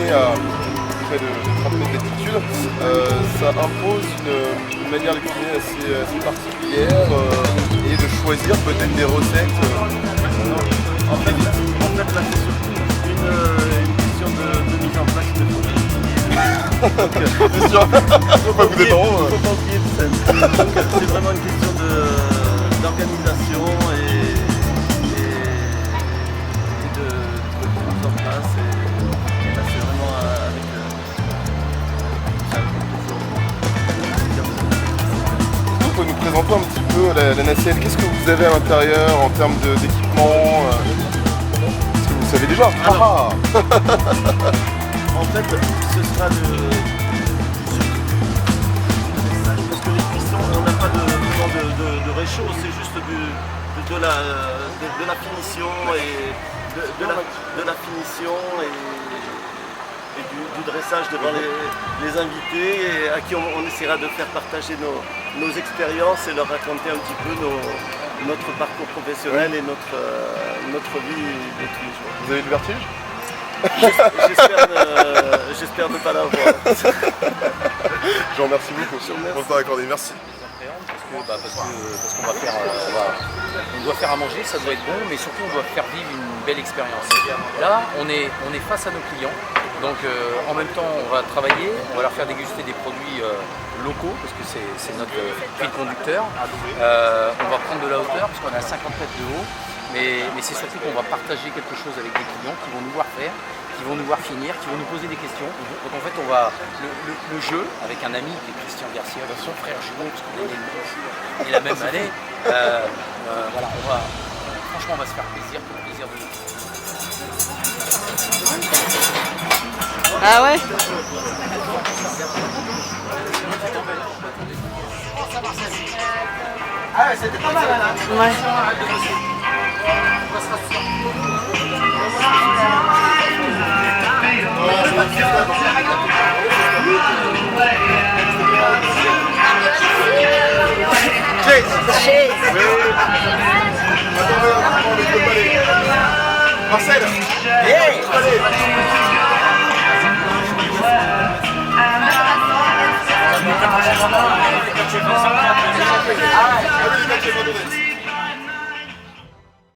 années à près de 30 mètres d'altitude, ça impose une manière de cuisiner assez particulière et de choisir peut-être des recettes. En fait, là, c'est surtout une question de mise en place de produits. C'est sûr, faut pas vous détendre. Il ne faut pas oublier de scène. Donc c'est vraiment une question d'organisation et de mise en place. Et là, c'est vraiment avec Vous pouvez nous présenter un petit peu la nacelle. Qu'est-ce que vous avez à l'intérieur en termes d'équipement? Est-ce que vous savez déjà? Alors, en fait, ce sera parce que les cuissons, on n'a pas de réchaud, c'est juste de la finition et de la finition et du dressage devant les invités et à qui on essaiera de faire partager nos expériences et leur raconter un petit peu notre parcours professionnel et notre vie de tous les jours. Vous avez du vertige? J'espère ne pas l'avoir. Je vous remercie beaucoup pour ce temps accordé. Merci. Parce qu'on va faire, on doit faire à manger, ça doit être bon, mais surtout on doit faire vivre une belle expérience. Là, on est face à nos clients, donc en même temps on va travailler, on va leur faire déguster des produits locaux, parce que c'est notre fil conducteur. On va prendre de la hauteur, parce qu'on est à 50 mètres de haut, mais c'est surtout qu'on va partager quelque chose avec des clients qui vont nous voir faire, qui vont nous voir finir, qui vont nous poser des questions. Donc en fait on va le jeu avec un ami qui est Christian Garcia, son frère jumeau, parce qu'on est la même année. Voilà, franchement on va se faire plaisir pour le plaisir de nous. Ah ouais? Ah ouais, c'était pas mal là. Ouais. Marcel! Hey! Allez,